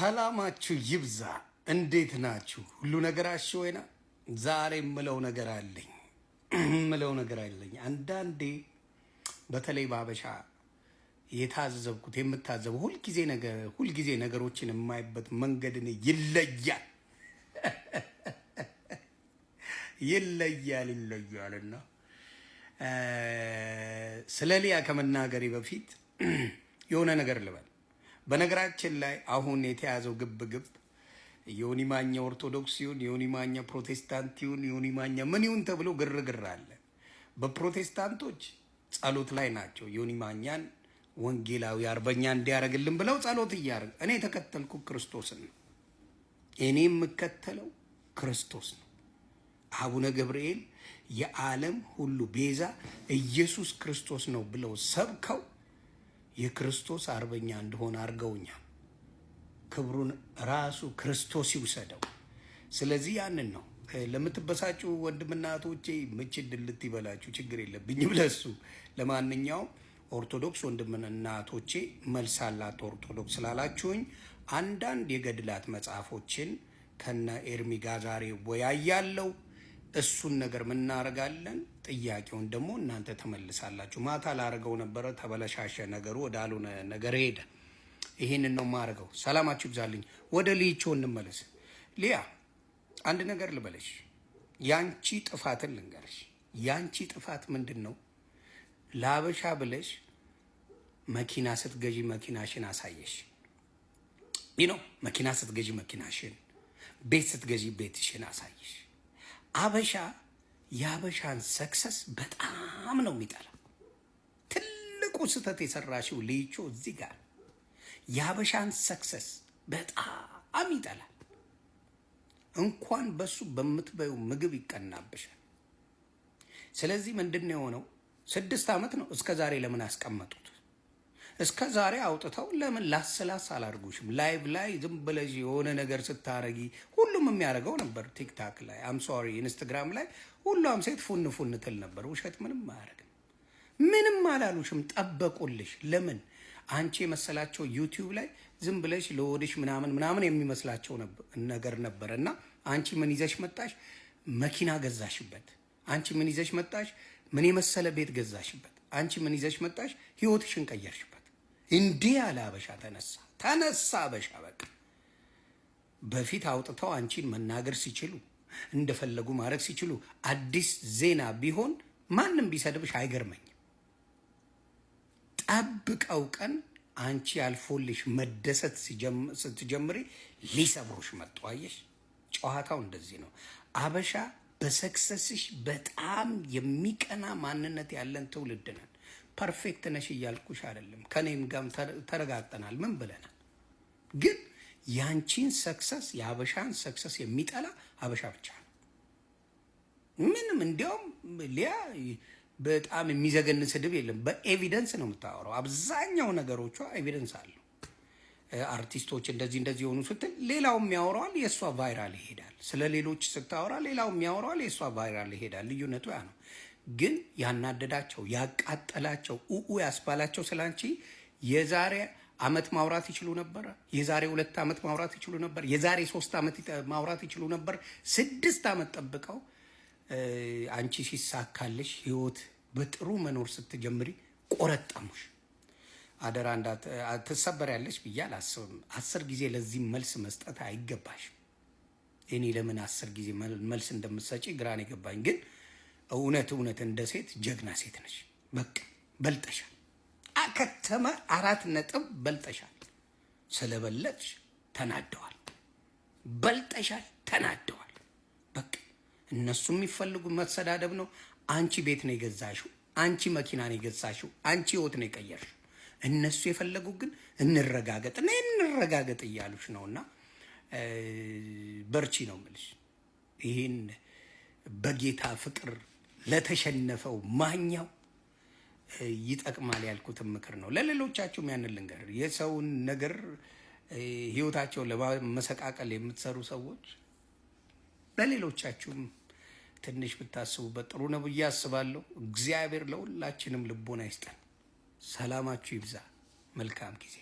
ሰላማችሁ ይብዛ። እንዴት ናችሁ? ሁሉ ነገራችሁ ወይና? ዛሬ ምለው ነገር አለኝ። አንዳንዴ በተለይ ባበሻ የታዘብኩት የምታዘበው ሁልጊዜ ነገሮችን የማይበት መንገድን ይለያልና ስለ ሊያ ከመናገሬ በፊት የሆነ ነገር ልበል። በነገራችን ላይ አሁን የተያዘው ግብ ዮኒ ማኛ ኦርቶዶክስ ይሁን ዮኒ ማኛ ፕሮቴስታንት ይሁን ዮኒ ማኛ ምን ይሁን ተብሎ ግርግር አለ። በፕሮቴስታንቶች ጸሎት ላይ ናቸው። ዮኒ ማኛን ወንጌላዊ አርበኛ እንዲያረግልን ብለው ጸሎት እያደረጉ፣ እኔ የተከተልኩ ክርስቶስን ነው። እኔ የምከተለው ክርስቶስ ነው። አቡነ ገብርኤል የዓለም ሁሉ ቤዛ ኢየሱስ ክርስቶስ ነው ብለው ሰብከው የክርስቶስ አርበኛ እንደሆነ አድርገውኛል። ክብሩን ራሱ ክርስቶስ ይውሰደው። ስለዚህ ያንን ነው ለምትበሳጩ ወንድምና እህቶቼ ምችት ድልት ይበላችሁ፣ ችግር የለብኝም ለሱ። ለማንኛውም ኦርቶዶክስ ወንድምና እህቶቼ መልስ አላት ኦርቶዶክስ ስላላችሁኝ አንዳንድ የገድላት መጽሐፎችን ከነ ኤርሚ ጋር ዛሬ ወያያለው። እሱን ነገር ምናረጋለን። ጥያቄውን ደግሞ እናንተ ተመልሳላችሁ። ማታ ላረገው ነበረ፣ ተበለሻሸ ነገሩ፣ ወዳልሆነ ነገር ሄደ። ይሄንን ነው ማረገው። ሰላማችሁ ይብዛልኝ። ወደ ልይቾ እንመለስ። ሊያ አንድ ነገር ልበለሽ፣ ያንቺ ጥፋትን ልንገርሽ። ያንቺ ጥፋት ምንድን ነው? ለአበሻ ብለሽ መኪና ስትገዢ መኪናሽን አሳየሽ። መኪና ስትገዢ መኪናሽን፣ ቤት ስትገዢ ቤትሽን አሳየሽ። አበሻ የአበሻን ሰክሰስ በጣም ነው የሚጠላ። ትልቁ ስህተት የሰራሽው ልይቾ እዚህ ጋር የአበሻን ሰክሰስ በጣም ይጠላል። እንኳን በሱ በምትበዩ ምግብ ይቀናብሻል። ስለዚህ ምንድን ነው የሆነው? 6 ዓመት ነው እስከ ዛሬ ለምን አስቀመጡት? እስከ ዛሬ አውጥተው ለምን ላስላስ አላርጉሽም? ላይቭ ላይ ዝም ብለሽ የሆነ ነገር ስታረጊ ሁሉም የሚያደርገው ነበር። ቲክታክ ላይ ሶሪ ኢንስታግራም ላይ ሁሉም ሴት ፉን ትል ነበር። ውሸት ምንም አያደርግም። ምንም አላሉሽም፣ ጠበቁልሽ። ለምን? አንቺ የመሰላቸው ዩቲዩብ ላይ ዝም ብለሽ ለወድሽ ምናምን የሚመስላቸው ነገር ነበረ። እና አንቺ ምን ይዘሽ መጣሽ? መኪና ገዛሽበት። አንቺ ምን ይዘሽ መጣሽ? ምን የመሰለ ቤት ገዛሽበት። አንቺ ምን ይዘሽ መጣሽ? ህይወትሽን ቀየርሽበት። እንዲህ ያለ አበሻ ተነሳ አበሻ። በቃ በፊት አውጥተው አንቺን መናገር ሲችሉ እንደፈለጉ ማድረግ ሲችሉ አዲስ ዜና ቢሆን ማንም ቢሰድብሽ አይገርመኝም። ጠብቀው ቀን አንቺ ያልፎልሽ መደሰት ስትጀምሪ ሊሰብሩሽ መጡ። አየሽ፣ ጨዋታው እንደዚህ ነው። አበሻ በሰክሰስሽ በጣም የሚቀና ማንነት ያለን ትውልድ ነን። ፐርፌክት ነሽ እያልኩሽ አይደለም። ከኔም ጋር ተረጋግጠናል። ምን ብለናል? ግን ያንቺን ሰክሰስ የአበሻን ሰክሰስ የሚጠላ አበሻ ብቻ ነው። ምንም እንዲያውም ሊያ በጣም የሚዘገን ስድብ የለም። በኤቪደንስ ነው የምታወራው። አብዛኛው ነገሮቿ ኤቪደንስ አለው። አርቲስቶች እንደዚህ የሆኑ ስትል ሌላውም ያወራዋል፣ የእሷ ቫይራል ይሄዳል። ስለ ሌሎች ስታወራ ሌላውም ያወራዋል፣ የእሷ ቫይራል ይሄዳል። ልዩነቱ ያ ነው። ግን ያናደዳቸው ያቃጠላቸው ያስባላቸው ስላንቺ የዛሬ ዓመት ማውራት ይችሉ ነበር። የዛሬ 2 ዓመት ማውራት ይችሉ ነበር። የዛሬ 3 ዓመት ማውራት ይችሉ ነበር። 6 ዓመት ጠብቀው አንቺ ሲሳካልሽ ህይወት በጥሩ መኖር ስትጀምሪ ቆረጠሙሽ። አደራ ትሰበሪያለሽ ብዬ አላስብም። 10 ጊዜ ለዚህ መልስ መስጠት አይገባሽም። እኔ ለምን 10 ጊዜ መልስ እንደምትሰጪ ግራን የገባኝ። ግን እውነት እንደ ሴት ጀግና ሴት ነሽ። በቃ በልጠሻል። አከተመ 4 ነጥብ በልጠሻል። ስለበለጥሽ ተናደዋል። በልጠሻል፣ ተናደዋል። በቃ እነሱ የሚፈልጉ መሰዳደብ ነው። አንቺ ቤት ነው የገዛሽው፣ አንቺ መኪና ነው የገዛሽው፣ አንቺ ህይወት ነው የቀየርሽው። እነሱ የፈለጉ ግን እንረጋገጥ እያሉሽ ነውና በርቺ ነው የምልሽ። ይህን በጌታ ፍቅር ለተሸነፈው ማኛው ይጠቅማል ያልኩትን ምክር ነው። ለሌሎቻችሁም ያንን ልንገር። የሰውን ነገር ህይወታቸውን ለመሰቃቀል የምትሰሩ ሰዎች ለሌሎቻችሁም ትንሽ ብታስቡበት ጥሩ ነው ብዬ አስባለሁ። እግዚአብሔር ለሁላችንም ልቦና ይስጠን። ሰላማችሁ ይብዛ። መልካም ጊዜ